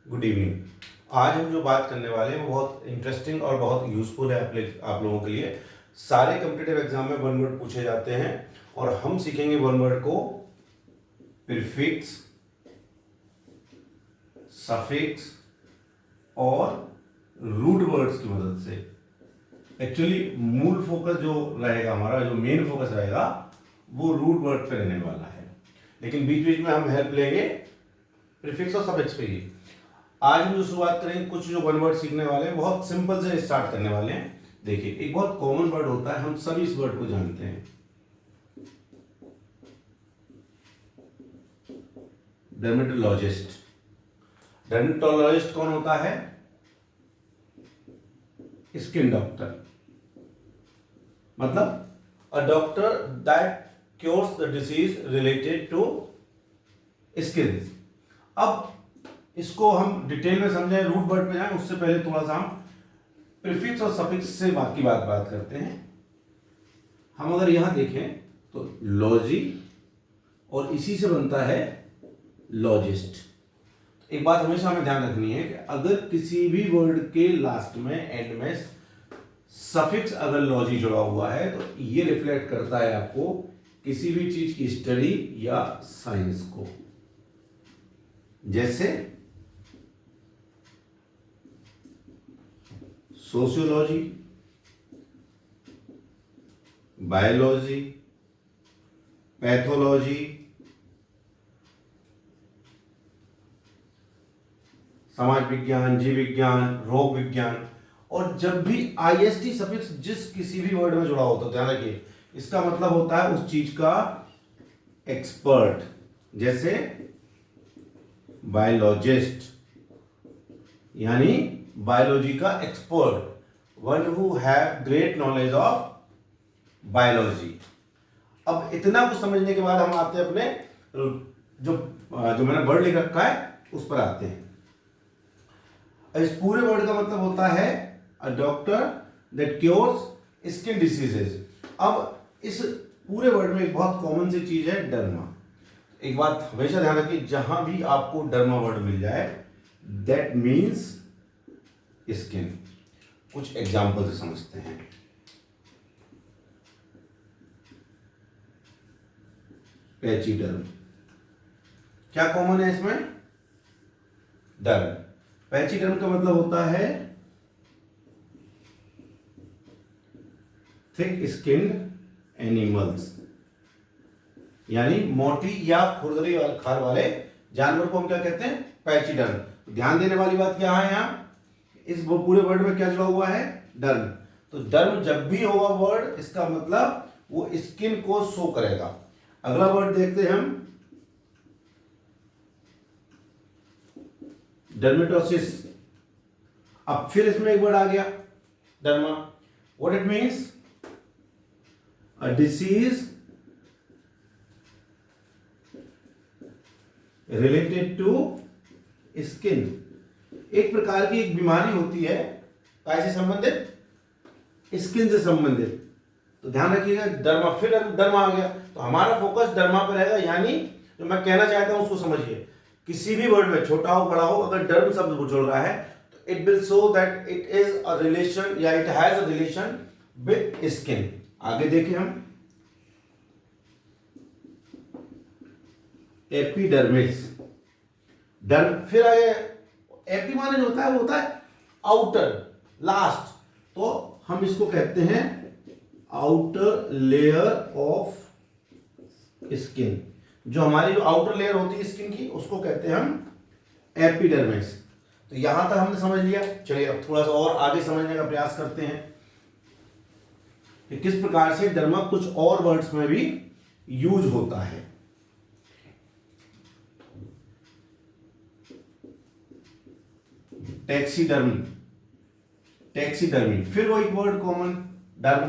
Good evening. आज हम जो बात करने वाले हैं वो बहुत इंटरेस्टिंग और बहुत यूजफुल है आप लोगों के लिए। सारे कॉम्पिटिटिव एग्जाम में वन वर्ड पूछे जाते हैं और हम सीखेंगे वन वर्ड को प्रीफिक्स, सफिक्स और रूट वर्ड्स की मदद से। एक्चुअली मूल फोकस जो रहेगा, हमारा जो मेन फोकस रहेगा वो रूट वर्ड पे रहने वाला है, लेकिन बीच बीच में हम हेल्प लेंगे प्रीफिक्स और सफिक्स पे ही। आज हम जो शुरुआत करेंगे, कुछ जो वन वर्ड सीखने वाले हैं, बहुत सिंपल से स्टार्ट करने वाले हैं। देखिए, एक बहुत कॉमन वर्ड होता है, हम सभी इस वर्ड को जानते हैं, डर्मेटोलॉजिस्ट। डर्मेटोलॉजिस्ट कौन होता है? स्किन डॉक्टर, मतलब a doctor that cures the disease related to skin. अब इसको हम डिटेल में समझें, रूट वर्ड पे जाएं, उससे पहले थोड़ा सा हम प्रीफिक्स और सफिक्स से बात करते हैं। हम अगर यहां देखें तो लॉजी और इसी से बनता है लॉजिस्ट। एक बात हमेशा हमें ध्यान रखनी है कि अगर किसी भी वर्ड के लास्ट में, एंड में सफिक्स अगर लॉजी जुड़ा हुआ है तो ये रिफ्लेक्ट करता है आपको किसी भी चीज की स्टडी या साइंस को। जैसे सोशियोलॉजी, बायोलॉजी, पैथोलॉजी, समाज विज्ञान, जीव विज्ञान, रोग विज्ञान। और जब भी आईएसटी सफिक्स जिस किसी भी वर्ड में जुड़ा होता है, ध्यान रखिए, इसका मतलब होता है उस चीज का एक्सपर्ट। जैसे बायोलॉजिस्ट यानी बायोलॉजी का expert, one who have great knowledge of biology. अब इतना कुछ समझने के बाद हम आते हैं अपने जो जो मैंने वर्ड लिख रखा है उस पर आते हैं। इस पूरे वर्ड का मतलब होता है a doctor that cures skin diseases. अब इस पूरे वर्ड में एक बहुत कॉमन सी चीज है, डर्मा। एक बात हमेशा ध्यान रखिए, जहां भी आपको डर्मा वर्ड मिल जाए दैट मीन्स स्किन। कुछ एग्जाम्पल से समझते हैं। पैचीडर्म, क्या कॉमन है इसमें? डर्म। पैचीडर्म का मतलब होता है थिक स्किन्ड एनिमल्स, यानी मोटी या खुरदरी वाले खाल वाले जानवर को हम क्या कहते हैं? पैचीडर्म। ध्यान देने वाली बात क्या है यहां, इस पूरे वर्ड में क्या जुड़ा हुआ है? डर्म। तो डर्म जब भी होगा वर्ड, इसका मतलब वो स्किन को शो करेगा। अगला वर्ड देखते हैं हम, डर्मेटोसिस। अब फिर इसमें एक वर्ड आ गया, derma. What it means? A disease related to skin. एक प्रकार की एक बीमारी होती है, कैसे संबंधित? स्किन से संबंधित। तो ध्यान रखिएगा, डर्मा, फिर डर्मा आ गया तो हमारा फोकस डर्मा पर रहेगा। यानी जो मैं कहना चाहता हूं उसको समझिए, किसी भी वर्ड में, छोटा हो बड़ा हो, अगर डर्म शब्द जुड़ रहा है तो it will show that it is a relation या it has a relation with skin. आगे देखें हम, एपिडर्मिस। डर्म फिर आगे, एपी माने जो होता है वो होता है आउटर, लास्ट। तो हम इसको कहते हैं आउटर लेयर ऑफ स्किन। जो हमारी जो आउटर लेयर होती है स्किन की, उसको कहते हैं हम एपिडर्मिस। तो यहां तक हमने समझ लिया। चलिए अब थोड़ा सा और आगे समझने का प्रयास करते हैं कि किस प्रकार से डर्मा कुछ और वर्ड्स में भी यूज होता है। टैक्सीडर्मी, टैक्सीडर्मी, फिर वो एक वर्ड कॉमन, डर्म।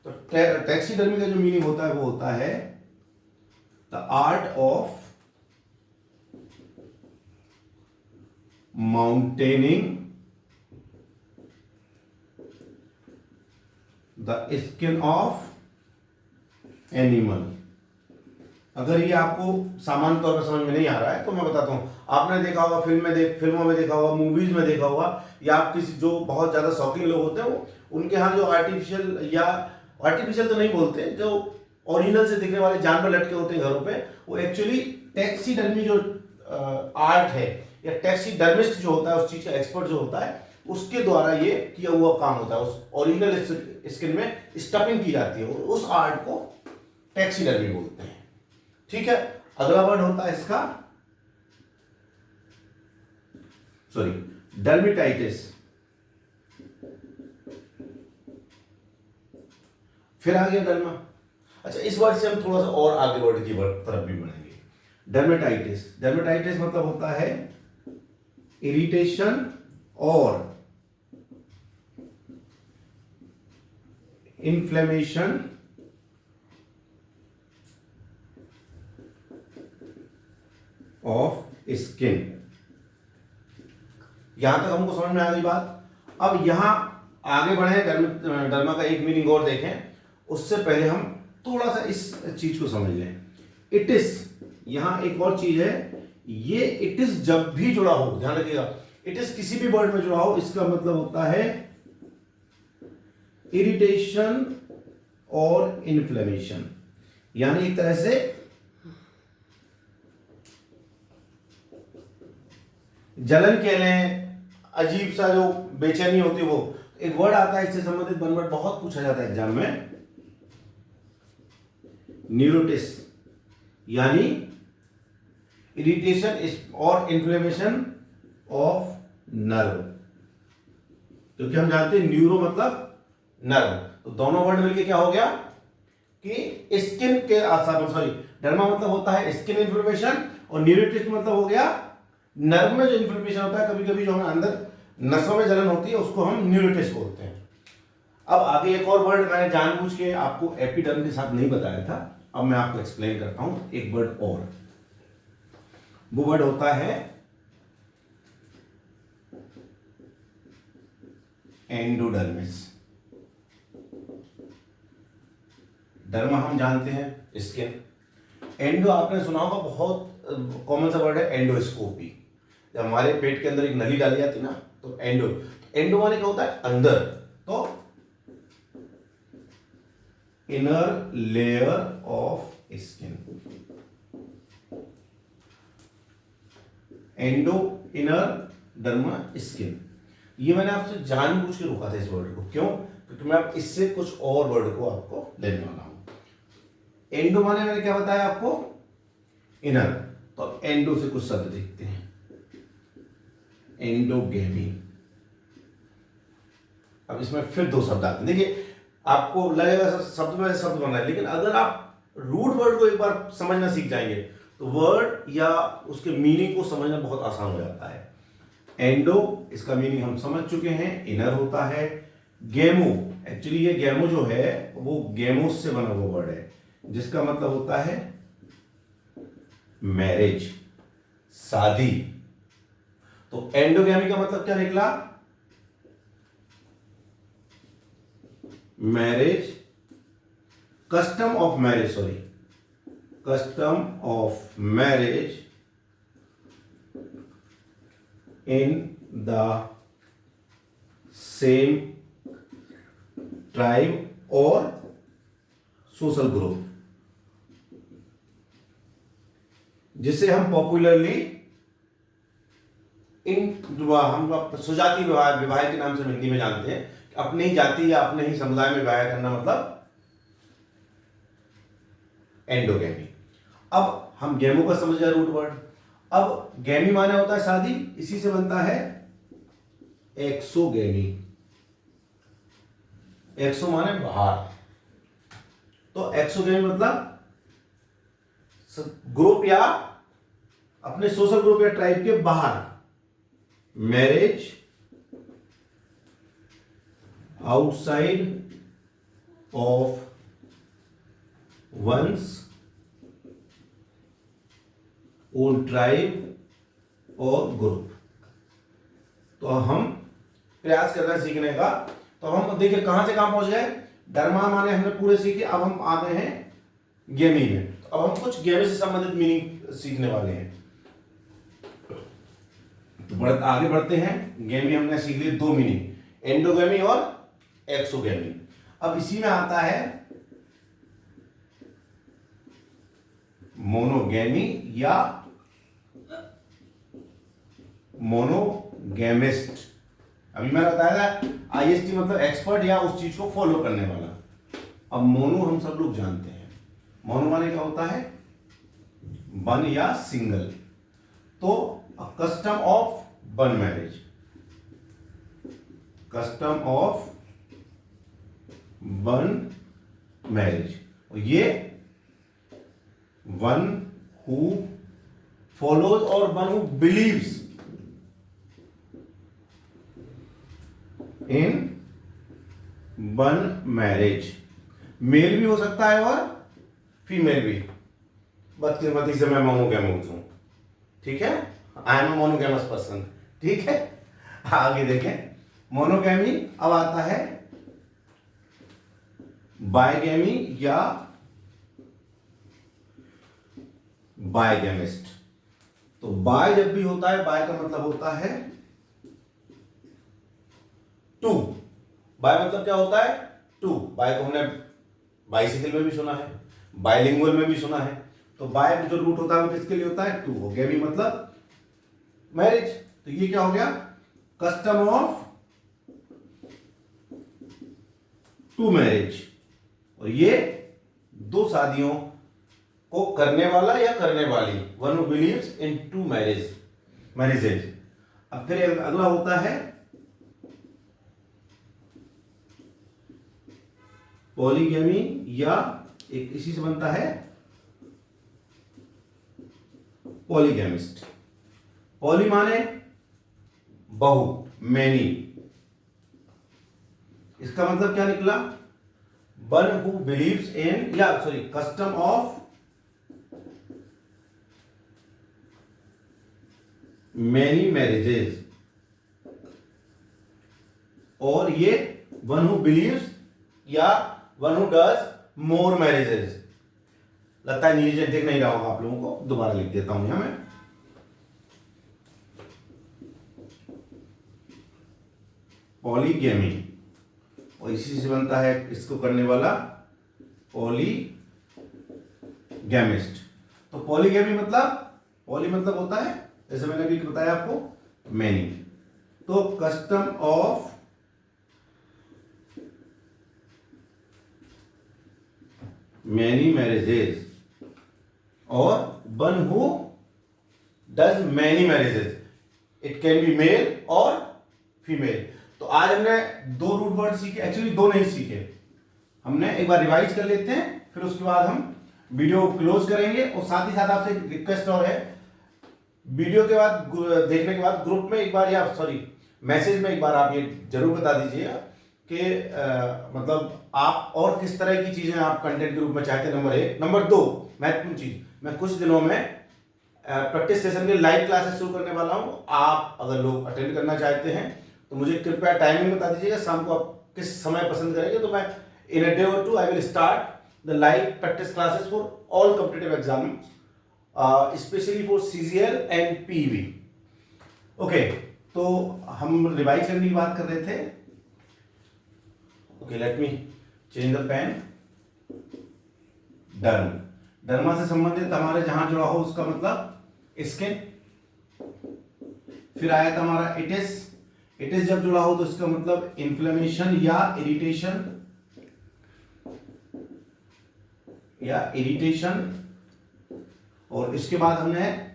तो टैक्सीडर्मी का जो मीनिंग होता है वो होता है the art of mounting the skin of animal. अगर ये आपको सामान्य तौर पर समझ में नहीं आ रहा है तो मैं बताता हूँ। आपने देखा होगा फिल्मों में देखा होगा, मूवीज में देखा होगा, या आप किसी जो बहुत ज़्यादा शौकीन लोग होते हैं वो उनके यहाँ जो आर्टिफिशियल, या आर्टिफिशियल तो नहीं बोलते, जो ओरिजिनल से दिखने वाले जानवर लटके होते हैं घरों पे, वो एक्चुअली टैक्सीडर्मी जो आर्ट है, या टैक्सीडर्मिस्ट जो होता है, उस चीज़ का एक्सपर्ट जो होता है, उसके द्वारा ये किया हुआ काम होता है। उस ओरिजिनल स्किन में स्टफिंग की जाती है, उस आर्ट को टैक्सीडर्मी बोलते हैं। ठीक है, अगला वर्ड होता है इसका डर्मेटाइटिस। फिर आ गया डर्मा। अच्छा, इस वर्ड से हम थोड़ा सा और आगे वर्ड की तरफ भी बढ़ेंगे। डर्मेटाइटिस मतलब होता है इरिटेशन और इन्फ्लेमेशन ऑफ स्किन। यहां तक हमको समझ में आ गई बात। अब यहां आगे बढ़े, डर्मा का एक मीनिंग और देखें। उससे पहले हम थोड़ा सा इस चीज को समझ लें। इट इज, यहां एक और चीज है, ये इट इज जब भी जुड़ा हो, ध्यान रखिएगा, इट इज किसी भी वर्ड में जुड़ा हो, इसका मतलब होता है इरिटेशन और इन्फ्लेमेशन। यानी एक तरह से जलन कह लें, अजीब सा जो बेचैनी होती है वो। एक वर्ड आता है इससे संबंधित, वन वर्ड बहुत पूछा जाता है एग्जाम में, न्यूरोटिस, यानी इरिटेशन और इन्फ्लेमेशन ऑफ नर्व। क्योंकि हम जानते हैं न्यूरो मतलब नर्व, तो दोनों वर्ड मिलके क्या हो गया कि स्किन के आसार, डर्मा मतलब होता है स्किन इन्फ्लेमेशन, और न्यूरोटिस मतलब हो गया नर्व में जो इन्फ्लेमेशन होता है, कभी कभी जो हमें अंदर नसों में जलन होती है, उसको हम न्यूरोटिस बोलते हैं। अब आगे एक और वर्ड मैंने जानबूझ के आपको एपिडर्म के साथ नहीं बताया था, अब मैं आपको एक्सप्लेन करता हूं एक वर्ड और। वो वर्ड होता है एंडोडर्मिस। डर्मा हम जानते हैं स्किन, एंडो आपने सुना होगा, बहुत कॉमन सा वर्ड है एंडोस्कोपी। जब हमारे पेट के अंदर एक नली डाली जाती है ना, तो एंडो माने क्या होता है अंदर, तो inner layer of skin, endo inner derma skin. ये मैंने आपसे जानबूझ के रोका था इस वर्ड को, क्यों? क्योंकि मैं अब इससे कुछ और वर्ड को आपको लेने वाला हूं। एंडो माने मैंने क्या बताया आपको, इनर, तो एंडो से कुछ शब्द देखते हैं, एंडोगेमी। अब इसमें फिर दो शब्द आते हैं। देखिए, आपको लगेगा शब्द में शब्द बन रहा है, लेकिन अगर आप रूट वर्ड को एक बार समझना सीख जाएंगे तो वर्ड या उसके मीनिंग को समझना बहुत आसान हो जाता है। एंडो, इसका मीनिंग हम समझ चुके हैं, इनर होता है। गेमो, एक्चुअली ये गेमो जो है वो गेमोस से बना हुआ वर्ड है, जिसका मतलब होता है मैरिज, शादी। तो एंडोगेमी का मतलब क्या निकला, marriage, custom of marriage, custom of marriage in the same tribe और सोशल ग्रुप, जिसे हम पॉपुलरली हम सुजाति विवाह के नाम से हिंदी में जानते हैं। अपनी ही जाति या अपने ही समुदाय में विवाह करना मतलब एंडोगेमी। अब हम गेमो का समझ गए रूट वर्ड। अब गेमी माने होता है शादी, इसी से बनता है एक्सोगेमी। एक्सो माने बाहर, तो एक्सोगेमी मतलब ग्रुप या अपने सोशल ग्रुप या ट्राइब के बाहर, marriage outside of one's own tribe और ग्रुप। तो हम प्रयास कर रहे हैं सीखने का। तो हम देखिए कहां से कहां पहुंच गए, डर्मा माने हमने पूरे सीखे, अब हम आ गए हैं गेमी में। तो अब हम कुछ गैमी से संबंधित मीनिंग सीखने वाले हैं। तो आगे बढ़ते हैं। गैमी हमने सीख लिए दो मीनिंग, एंडोगैमी और एक्सोगैमी। अब इसी में आता है मोनोगैमी या मोनोगैमिस्ट। अभी मैंने बताया था आईएसटी मतलब एक्सपर्ट या उस चीज को फॉलो करने वाला। अब मोनो हम सब लोग जानते हैं, मोनो माने क्या होता है, वन या सिंगल। तो custom of one marriage, custom of one marriage, ये वन हु फॉलोज और one who believes in one marriage. Male भी हो सकता है और फीमेल भी। बदकिस्मती से मैं मोनोगैमस हूं, ठीक है, I am a monogamous person, ठीक है। आगे देखें, मोनोगैमी। अब आता है बायगैमी या बायगैमिस्ट। तो बाय जब भी होता है, बाय का मतलब होता है टू। बाय मतलब क्या होता है, टू। बाय को हमने बाइसिकल में भी सुना है, बाइलिंगुअल में भी सुना है। तो बाय जो रूट होता है वो किसके लिए होता है, टू। हो गैमी मतलब मैरिज। तो ये क्या हो गया, कस्टम ऑफ टू मैरिज। और ये दो शादियों को करने वाला या करने वाली, one who believes in two marriages. अब फिर अगला होता है पॉलीगैमी या एक इसी से बनता है पॉलीगैमिस्ट। पॉली माने बहु, मैनी। इसका मतलब क्या निकला, वन हु बिलीव्स इन या sorry custom of many marriages. और ये वन हु बिलीव्स या one who does more marriages. लगता है नीचे देख नहीं रहा होगा आप लोगों को, दोबारा लिख देता हूं यहां मैं। पॉलीगैमी और इसी से बनता है इसको करने वाला पॉलीगैमिस्ट। तो पॉलीगैमी मतलब, पॉली मतलब होता है जैसे मैंने अभी बताया आपको मैनी। तो कस्टम ऑफ मैनी मैरिजेस और one who does many marriages. It can be male और फीमेल। तो आज हमने दो रूट वर्ड सीखे, एक्चुअली दो नहीं सीखे हमने। एक बार रिवाइज कर लेते हैं, फिर उसके बाद हम वीडियो क्लोज करेंगे। और साथ ही साथ आपसे एक रिक्वेस्ट और है, वीडियो के बाद देखने के बाद ग्रुप में एक बार या सॉरी मैसेज में एक बार आप ये जरूर बता दीजिएगा कि मतलब आप और किस तरह की चीजें आप कंटेंट के रूप में चाहते हैं। नंबर एक। नंबर दो, महत्वपूर्ण चीज, मैं कुछ दिनों में प्रैक्टिस सेशन के लाइव क्लासेस शुरू करने वाला हूं। आप अगर लोग अटेंड करना चाहते हैं तो मुझे कृपया टाइमिंग बता दीजिएगा, शाम को आप किस समय पसंद करेंगे। तो मैं इन अ डे और two I will start the live practice classes for all competitive exam, specially for CGL and PV. Okay, तो हम रिवाइज करने की बात कर रहे थे। Okay, let me change the pen. Derm, derma से संबंधित हमारे जहां जुड़ा हो उसका मतलब स्किन। फिर आया था हमारा इटिस। इटिस जब जुड़ा हो तो इसका मतलब इन्फ्लेमेशन या इरिटेशन, और इसके बाद हमने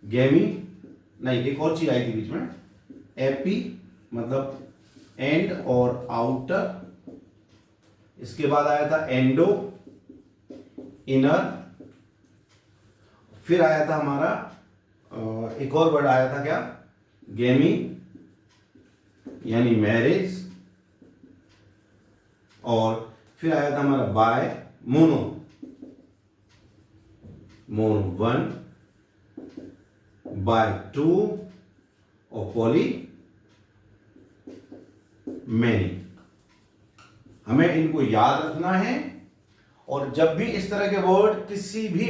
गैमी, नहीं एक और चीज आई थी बीच में, एपी मतलब एंड और आउटर। इसके बाद आया था एंडो, इनर। फिर आया था हमारा एक और वर्ड आया था क्या, गैमी यानी मैरिज। और फिर आया था हमारा bi, mono, mono one, bi two और पॉली मैनी। हमें इनको याद रखना है और जब भी इस तरह के वर्ड किसी भी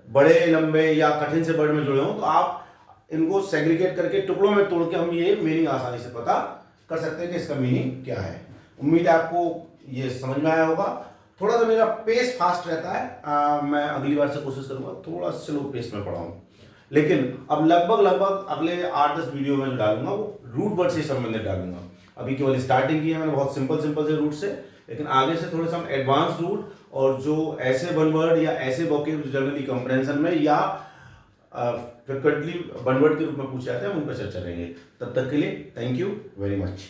बड़े लंबे या कठिन से वर्ड में जुड़े हों तो आप इनको सेग्रीगेट करके टुकड़ों में तोड़ के हम ये मीनिंग आसानी से पता कर सकते हैं कि इसका मीनिंग क्या है। उम्मीद है आपको ये समझ में आया होगा। थोड़ा सा मेरा पेस फास्ट रहता है, मैं अगली बार से कोशिश करूंगा थोड़ा स्लो पेस में पढ़ाऊं, लेकिन अब लगभग अगले 8-10 वीडियो में जो डालूंगा वो रूट वर्ड से संबंधित डालूंगा। अभी केवल स्टार्टिंग की है मैंने बहुत सिंपल से रूट से, लेकिन आगे से थोड़े सा हम एडवांस रूट और जो ऐसे वन वर्ड या ऐसे वोकैब जनरली कंप्रेंशन में या फ्रिक्वेंटली वन वर्ड के रूप में पूछे जाते हैं उन पर चर्चा करेंगे। तब तक के लिए थैंक यू वेरी मच।